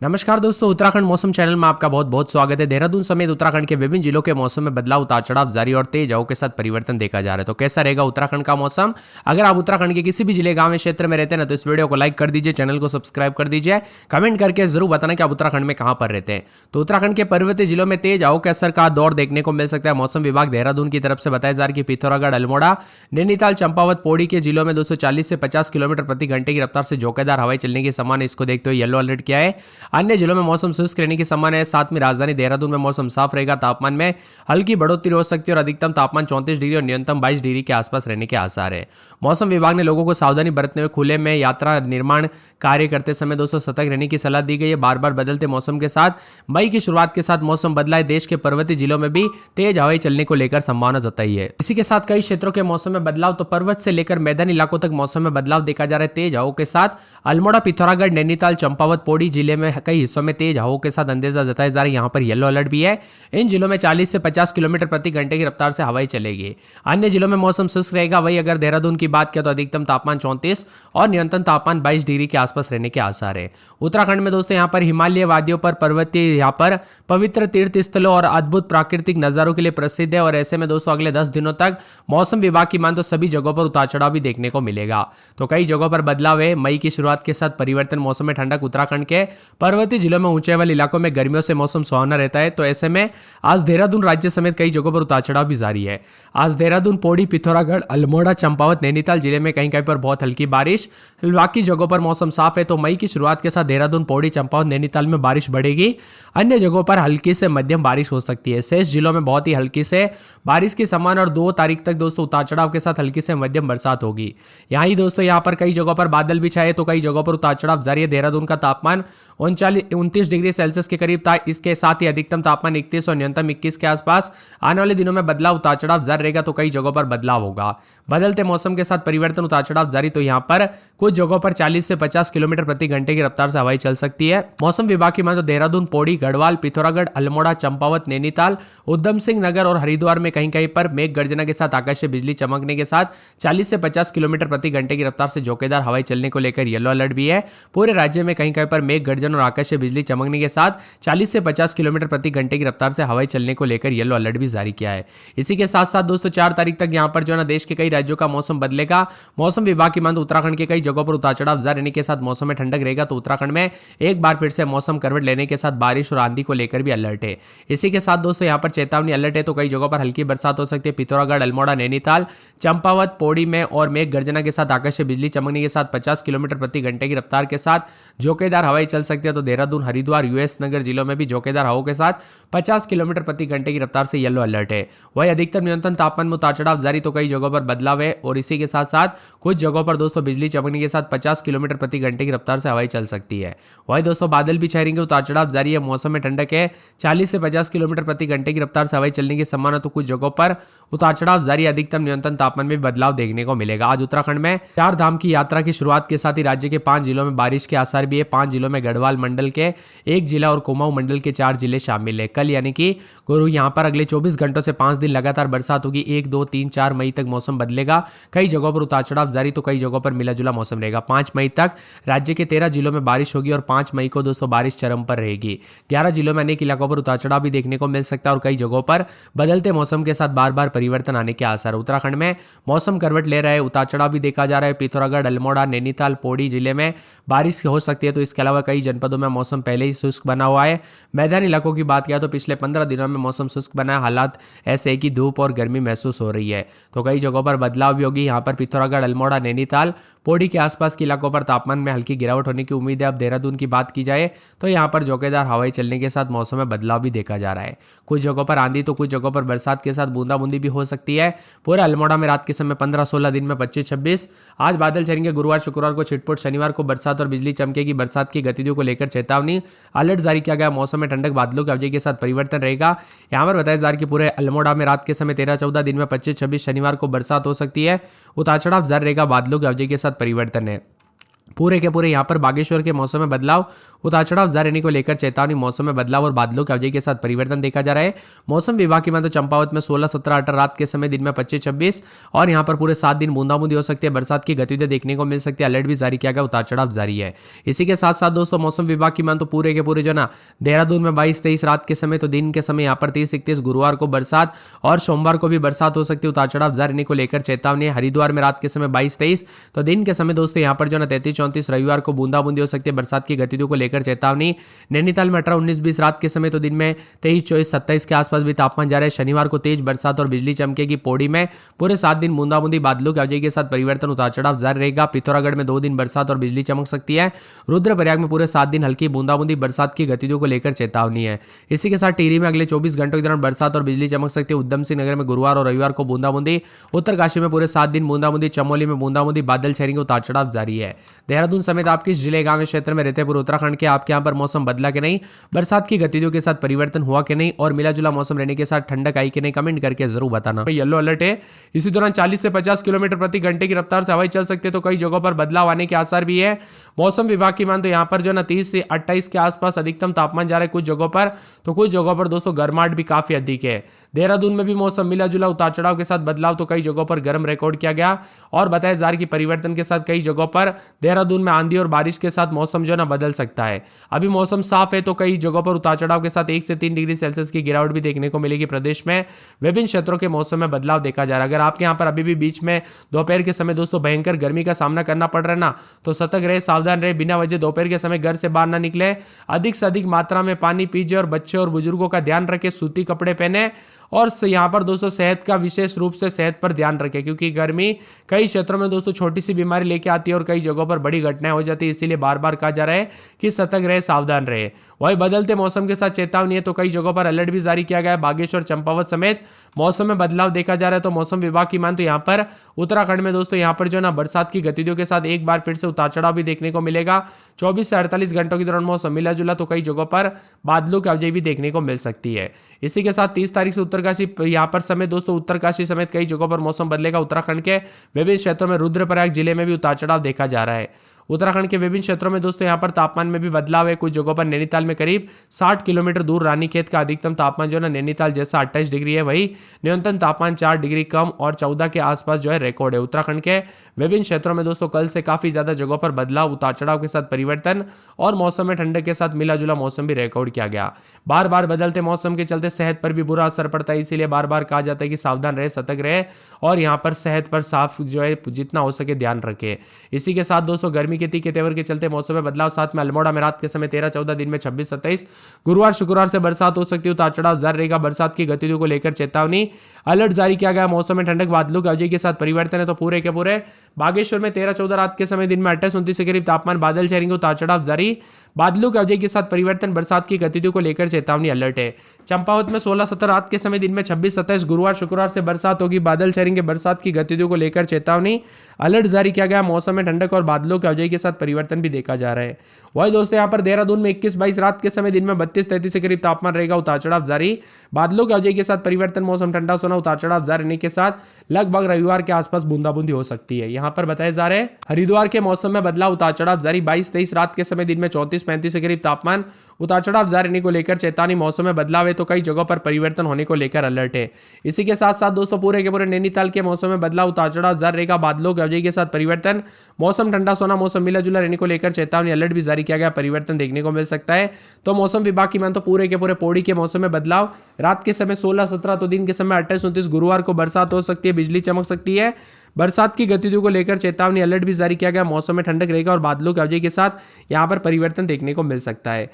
नमस्कार दोस्तों, उत्तराखंड मौसम चैनल में आपका बहुत बहुत स्वागत है। देहरादून समेत उत्तराखंड के विभिन्न जिलों के मौसम में बदलाव, उतार चढ़ाव जारी और तेज हवाओं के साथ परिवर्तन देखा जा रहा है। तो कैसा रहेगा उत्तराखंड का मौसम? अगर आप उत्तराखंड के किसी भी जिले, गांव या क्षेत्र में रहते हैं ना, तो इस वीडियो को लाइक कर दीजिए, चैनल को सब्सक्राइब कर दीजिए, कमेंट करके जरूर बताना कि आप उत्तराखंड में कहां पर रहते हैं। तो उत्तराखंड के पर्वतीय जिलों में तेज हवाओं के असर का दौर देखने को मिल सकता है। मौसम विभाग देहरादून की तरफ से बताया जा रहा है कि पिथौरागढ़, अल्मोड़ा, नैनीताल, चंपावत, पौड़ी के जिलों में 240 से 50 किलोमीटर प्रति घंटे की रफ्तार से झोंकेदार हवाएं चलने की संभावना। इसको देखते हुए येलो अलर्ट किया है। अन्य जिलों में मौसम शुष्क रहने की संभावना है। साथ में राजधानी देहरादून में मौसम साफ रहेगा। तापमान में हल्की बढ़ोतरी हो सकती है और अधिकतम तापमान 34 डिग्री और न्यूनतम 22 डिग्री के आसपास रहने के आसार है। मौसम विभाग ने लोगों को सावधानी बरतने हुए खुले में यात्रा, निर्माण कार्य करते समय दोस्तों सतर्क रहने की सलाह दी गई है। बार बार बदलते मौसम के साथ मई की शुरुआत के साथ मौसम बदला है। देश के पर्वतीय जिलों में भी तेज हवाएं चलने को लेकर संभावना जताई है। इसी के साथ कई क्षेत्रों के मौसम में बदलाव, तो पर्वत से लेकर मैदानी इलाकों तक मौसम में बदलाव देखा जा रहा है। तेज हवाओं के साथ अल्मोड़ा, पिथौरागढ़, नैनीताल, चंपावत, पौड़ी जिले में कई हिस्सों में तेज हवाओं के साथ अंदेशा जताया जा रहा है। यहाँ पर येलो अलर्ट भी है। इन जिलों में 40 से 50 किलोमीटर प्रति घंटे की रफ्तार से हवाएं चलेगी। अन्य जिलों में मौसम शुष्क रहेगा। वही अगर देहरादून की बात करें तो अधिकतम तापमान 34 और न्यूनतम तापमान 22 डिग्री के आसपास रहने के आसार है। उत्तराखंड में दोस्तों यहाँ पर हिमालय वादियों पर, पर्वतीय यहाँ पर पवित्र तीर्थ स्थलों और अद्भुत प्राकृतिक नजारों के लिए प्रसिद्ध है। और ऐसे में दोस्तों अगले 10 दिनों तक मौसम विभाग की मान तो सभी जगहों पर उतार चढ़ाव भी देखने को मिलेगा। तो कई जगहों पर बदलाव है। मई की शुरुआत के साथ परिवर्तन, मौसम में ठंडक। उत्तराखंड के पर्वतीय जिलों में ऊंचाई वाले इलाकों में गर्मियों से मौसम सुहावना रहता है। तो ऐसे में आज देहरादून राज्य समेत कई जगहों पर उतार चढ़ाव भी जारी है। आज देहरादून, पौड़ी, पिथौरागढ़, अल्मोड़ा, चंपावत, नैनीताल जिले में कहीं कहीं पर बहुत हल्की बारिश। बाकी जगहों पर मौसम साफ है। तो मई की शुरुआत के साथ देहरादून, पौड़ी, चंपावत, नैनीताल में बारिश बढ़ेगी। अन्य जगहों पर हल्की से मध्यम बारिश हो सकती है। शेष जिलों में बहुत ही हल्की से बारिश की संभावना और 2 तारीख तक दोस्तों उतार चढ़ाव के साथ हल्की से मध्यम बरसात होगी। यहाँ ही दोस्तों यहाँ पर कई जगहों पर बादल भी छाए, तो कई जगहों पर उतार चढ़ाव जारी है। देहरादून का तापमान 29 डिग्री सेल्सियस के करीब था। इसके साथ ही अधिकतम तापमान 31 और न्यूनतम 21 के आसपास। आने वाले दिनों में बदलाव, उतार चढ़ाव जारी रहेगा। तो कई जगहों पर बदलाव होगा। बदलते मौसम के साथ परिवर्तन, उतार चढ़ाव जारी। तो यहाँ पर कुछ जगहों पर 40 से 50 किलोमीटर प्रति घंटे की रफ्तार से हवाएं चल सकती है। मौसम विभाग की मान तो देहरादून, पौड़ी, गढ़वाल, पिथौरागढ़, अल्मोड़ा, चंपावत, नैनीताल, उधम सिंह नगर और हरिद्वार में कहीं कहीं पर मेघ गर्जना के साथ आकाशीय बिजली चमकने के साथ 40 से 50 किलोमीटर प्रति घंटे की रफ्तार से झोंकेदार हवाएं चलने को लेकर येलो अलर्ट भी है। पूरे राज्य में कहीं कहीं पर मेघ गर्जन और आकाशीय बिजली चमकने के साथ 40 से 50 किलोमीटर प्रति घंटे की रफ्तार से हवाएं चलने को लेकर येलो अलर्ट भी जारी किया है। इसी के साथ साथ दोस्तों 4 तारीख तक यहाँ पर जो है ना देश के कई राज्यों का मौसम बदलेगा। मौसम विभाग की मान तो उत्तराखंड के कई जगहों पर उतार चढ़ाव जारी रहने के साथ मौसम में ठंडक रहेगा। तो उत्तराखंड में एक बार फिर से मौसम करवट लेने के साथ बारिश और आंधी को लेकर भी अलर्ट है। इसी के साथ दोस्तों यहाँ पर चेतावनी अलर्ट है। तो कई जगहों पर हल्की बरसात हो सकती है। पिथौरागढ़, अल्मोड़ा, नैनीताल, चंपावत, पौड़ी में और मेघ गर्जना के साथ आकाशीय बिजली चमकने के साथ 50 किलोमीटर प्रति घंटे की रफ्तार के साथ झोंकेदार हवाएं चल सकती है। तो देहरादून, हरिद्वार, यूएस नगर जिलों में भी झोंकेदार हवाओं के साथ 50 किलोमीटर प्रति घंटे की रफ्तार से येलो अलर्ट है। वही अधिकतम न्यूनतम तापमान में उतार चढ़ाव जारी। तो कई जगहों पर बदलाव है। और इसी के साथ साथ कुछ जगहों पर दोस्तों बिजली चमकने के साथ 50 किलोमीटर प्रति घंटे की रफ्तार से हवाएं चल सकती है। वही दोस्तों बादल भी छाए रहेंगे, उतार चढ़ाव जारी है। मौसम में ठंडक है। 40 से 50 किलोमीटर प्रति घंटे की रफ्तार से हवाएं चलने की संभावना। तो कुछ जगहों पर उतार चढ़ाव जारी। अधिकतम न्यूनतम तापमान में बदलाव देखने को मिलेगा। आज उत्तराखंड में 4 धाम की यात्रा की शुरुआत के साथ ही राज्य के 5 जिलों में बारिश के आसार भी है। 5 जिलों में गढ़वाल मंडल के 1 जिला और कुमाऊं मंडल के 4 जिले शामिल है। कल यानी कि गुरु यहाँ पर अगले 24 घंटों से 5 दिन लगातार बरसात होगी। 1, 2, 3, 4 मई तक मौसम बदलेगा। कई जगहों पर उतार चढ़ाव जारी। तो कई जगहों पर मिला जुला मौसम रहेगा। 5 मई तक राज्य के 13 जिलों में बारिश होगी और 5 मई को दोस्तों बारिश चरम पर रहेगी। 11 जिलों में अनेक इलाकों पर उतार चढ़ाव भी देखने को मिल सकता है। और कई जगहों पर बदलते मौसम के साथ बार बार परिवर्तन आने के आसार। उत्तराखंड में मौसम करवट ले रहा है। उतार चढ़ाव भी देखा जा रहा है। पिथौरागढ़, अल्मोड़ा, नैनीताल, पौड़ी जिले में बारिश हो सकती है। तो इसके अलावा कई जनपदों में मौसम पहले ही शुष्क बना हुआ है। मैदानी इलाकों की बात किया तो पिछले 15 दिनों में मौसम शुष्क बना है। हालात ऐसे है कि धूप और गर्मी महसूस हो रही है। तो कई जगहों पर बदलाव भी होगी। यहाँ पर पिथौरागढ़, अल्मोड़ा, नैनीताल, पौड़ी के आसपास के इलाकों पर तापमान में हल्की गिरावट होने की उम्मीद है। अब देहरादून की बात की जाए तो यहाँ पर झोंकेदार हवाएं चलने के साथ मौसम में बदलाव भी देखा जा रहा है। कुछ जगहों पर आंधी तो कुछ जगहों पर बरसात के साथ बूंदाबूंदी भी हो सकती है। पूरे अल्मोड़ा में रात के समय 15-16, दिन में 25-26। आज बादल छेंगे। गुरुवार शुक्रवार को छिटपुट, शनिवार को बरसात और बिजली चमकेगी। बरसात की गतिविधियों को लेकर चेतावनी अलर्ट जारी किया गया। मौसम में ठंडक, बादलों की अवधि के साथ परिवर्तन रहेगा। यहाँ पर बताया जा रहा है कि पूरे अल्मोड़ा में रात के समय 13-14, दिन में 25-26, शनिवार को बरसात हो सकती है। उतार चढ़ाव जारी रहेगा। बादलों की अवधि के साथ परिवर्तन है। पूरे के पूरे यहाँ पर बागेश्वर के मौसम में बदलाव, उतार चढ़ाव जारी रहने को लेकर चेतावनी। मौसम में बदलाव और बादलों की अवधि के साथ परिवर्तन देखा जा रहा है। मौसम विभाग की माने तो चंपावत में 16, 17, 18 रात के समय, दिन में 25, 26 और यहाँ पर पूरे 7 दिन बूंदाबूंदी हो सकती है। बरसात की गतिविधियां देखने को मिल सकती है। अलर्ट भी जारी किया गया, उतार चढ़ाव जारी है। इसी के साथ साथ दोस्तों मौसम विभाग की माने तो पूरे के पूरे जो ना देहरादून में 22, 23 रात के समय, तो दिन के समय यहाँ पर 30, 31 गुरुवार को बरसात और सोमवार को भी बरसात हो सकती है। उतार चढ़ाव जारी रहने को लेकर चेतावनी है। हरिद्वार में रात के समय 22, 23 तो दिन के समय दोस्तों यहाँ पर जो ना 33, 34 रविवार को बूंदाबूंदी हो सकती है। बरसात की गतिविधियों को लेकर चेतावनी। नैनीताल में 18, 19, 20 रात के समय, तो दिन में 23, 24, 27 के आसपास भी तापमान जा रहा है। शनिवार को तेज बरसात और बिजली चमकेगी। पौड़ी में पूरे 7 दिन बूंदाबूंदी, बादलों की अवधि के साथ परिवर्तन, उतार चढ़ाव जारी रहेगा। पिथौरागढ़ में 2 दिन बरसात और बिजली चमक सकती है। रुद्रप्रयाग में पूरे 7 दिन हल्की बूंदाबूंदी, बरसात की गतिविधियों को लेकर चेतावनी है। इसी के साथ टिहरी में अगले 24 घंटों के दौरान बरसात और बिजली चमक सकती है। उधम सिंह नगर में गुरुवार और रविवार को बूंदाबूंदी। उत्तरकाशी में पूरे 7 दिन बूंदाबूंदी। चमोली में बूंदाबूंदी, बादल छाएंगे, उतार चढ़ाव जारी है। देहरादून समेत आप किस जिले गांव क्षेत्र में रहते हैं पूरे उत्तराखंड के, आपके यहाँ पर मौसम बदला कि नहीं, बरसात की गतिविधियों के साथ परिवर्तन हुआ कि नहीं और मिला जुला मौसम रहने के साथ ठंडक आई कि नहीं, कमेंट करके जरूर बताना। येलो अलर्ट है। इसी दौरान 40 से 50 किलोमीटर प्रति घंटे की रफ्तार से हवाएं चल सकते हैं, तो कई जगहों पर बदलाव आने के आसार भी है। मौसम विभाग की मान तो यहाँ पर जो ना 30 से 28 के आसपास अधिकतम तापमान जा रहा है कुछ जगहों पर, तो कुछ जगहों पर दोस्तों गर्माहट भी काफी अधिक है। देहरादून में भी मौसम मिला जुला उतार चढ़ाव के साथ बदलाव, तो कई जगहों पर गर्म रिकॉर्ड किया गया और बताया जा रहा है कि परिवर्तन के साथ कई जगहों पर देहरादून में आंधी और बारिश के साथ मौसम जो ना बदल सकता है। अभी मौसम साफ है, तो कई जगहों पर उतार चढ़ाव के साथ 1 से 3 डिग्री सेल्सियस की गिरावट भी देखने को मिलेगी। प्रदेश में विभिन्न क्षेत्रों के मौसम में बदलाव देखा जा रहा है। अगर आपके यहाँ पर अभी भी बीच में दोपहर के समय दोस्तों भयंकर गर्मी का सामना करना पड़ रहा है ना, तो सतर्क रहे, सावधान रहे, बिना वजह दोपहर के समय घर से बाहर ना निकले। अधिक से अधिक मात्रा में पानी पीजिए और बच्चे और बुजुर्गों का ध्यान रखें, सूती कपड़े पहने और यहाँ पर दोस्तों सेहत का विशेष रूप से सेहत पर ध्यान रखें, क्योंकि गर्मी कई क्षेत्रों में दोस्तों छोटी सी बीमारी लेके आती है और कई जगहों पर बड़ी घटनाएं हो जाती है। इसीलिए बार बार कहा जा रहा है कि सतर्क रहे, सावधान रहे। वही बदलते मौसम के साथ चेतावनी है, तो कई जगहों पर अलर्ट भी जारी किया गया है। बागेश्वर, चंपावत समेत मौसम में बदलाव देखा जा रहा है। तो मौसम विभाग की मान तो यहाँ पर उत्तराखंड में दोस्तों यहाँ पर जो ना बरसात की गतिविधियों के साथ एक बार फिर से उतार चढ़ाव भी देखने को मिलेगा। 24 से 48 घंटों के दौरान मौसम मिला जुला, तो कई जगहों पर बादलों की अवधि भी देखने को मिल सकती है। इसी के साथ 30 तारीख से उत्तरकाशी यहाँ पर समय दोस्तों उत्तरकाशी समेत कई जगहों पर मौसम बदलेगा। उत्तराखंड के विभिन्न क्षेत्रों में रुद्रप्रयाग जिले में भी उतार चढ़ाव देखा जा रहा है। उत्तराखंड के विभिन्न क्षेत्रों में दोस्तों यहाँ पर तापमान में भी बदलाव है। कुछ जगहों पर नैनीताल में करीब 60 किलोमीटर दूर रानीखेत का अधिकतम तापमान जो है ना नैनीताल जैसा 28 डिग्री है, वही न्यूनतम तापमान 4 डिग्री कम और 14 के आसपास जो है रिकॉर्ड है। उत्तराखंड के विभिन्न क्षेत्रों में दोस्तों कल से काफी ज्यादा जगहों पर बदलाव, उतार चढ़ाव के साथ परिवर्तन और मौसम में ठंडक के साथ मिला जुला मौसम भी रिकॉर्ड किया गया। बार बार बदलते मौसम के चलते सेहत पर भी बुरा असर पड़ता है, इसीलिए बार बार कहा जाता है कि सावधान रहे, सतर्क रहे और यहाँ पर सेहत पर साफ जो है जितना हो सके ध्यान रखे। इसी के साथ दोस्तों गर्मी के तीखे तेवर के चलते मौसम में बदलाव, साथ में अल्मोड़ा में रात के समय 13, 14, दिन में 26, 27 गुरुवार शुक्रवार से बरसात हो सकती है। उतार चढ़ाव जारी रहेगा। बरसात की गतिविधियों को लेकर चेतावनी, अलर्ट जारी किया गया। मौसम में ठंडक, बादलों की अवधि के साथ परिवर्तन है, तो पूरे के पूरे बागेश्वर में 13, 14 रात के समय, दिन में 28, 29 के करीब तापमान, बादल छाएंगे, उतार चढ़ाव जारी, बादलों की अवधि के साथ परिवर्तन, बरसात की गतिविधियों को लेकर चेतावनी, अलर्ट है। चंपावत में 16, 17 रात के समय, दिन में 26, 27 गुरुवार शुक्रवार से बरसात होगी, बादल छाएंगे, बरसात की गतिविधियों को लेकर चेतावनी, अलर्ट जारी किया गया। मौसम में ठंडक और बादलों की अवधि के साथ परिवर्तन भी देखा जा रहा है। वही दोस्तों यहाँ पर देहरादून में 21, 22 रात के समय, दिन में 32, 33 के करीब तापमान रहेगा, उतार चढ़ाव जारी, बादलों की अवधि के साथ परिवर्तन, मौसम ठंडा सोना, उतार चढ़ाव जारी रहने के साथ लगभग रविवार के आसपास बूंदाबूंदी हो सकती है। यहाँ पर बताया जा रहा है हरिद्वार के मौसम में बदलाव, उतार चढ़ाव जारी, 22, 23 रात के समय, दिन में 34, 35 के करीब तापमान, उतार चढ़ाव जारी रहने को लेकर चेतावनी। मौसम में बदलाव है, तो कई जगहों पर परिवर्तन होने को लेकर अलर्ट है। इसी के साथ साथ दोस्तों पूरे के पूरे नैनीताल के मौसम में बदलाव, उतार चढ़ाव जारी रहेगा, बादलों की अवधि के साथ परिवर्तन, मौसम ठंडा सोना, मौसम मिला जुला रहने को लेकर चेतावनी, अलर्ट भी जारी किया गया, परिवर्तन देखने को मिल सकता है। तो मौसम विभाग की मान तो पूरे के पूरे पौड़ी के मौसम में बदलाव, रात के समय 16, 17 तो दिन के समय 28, 29 गुरुवार को बरसात हो सकती है, बिजली चमक सकती है। बरसात की गतिविधियों को लेकर चेतावनी, अलर्ट भी जारी किया गया। मौसम में ठंडक रहेगा और बादलों की अवधि के साथ यहां पर परिवर्तन देखने को मिल सकता है।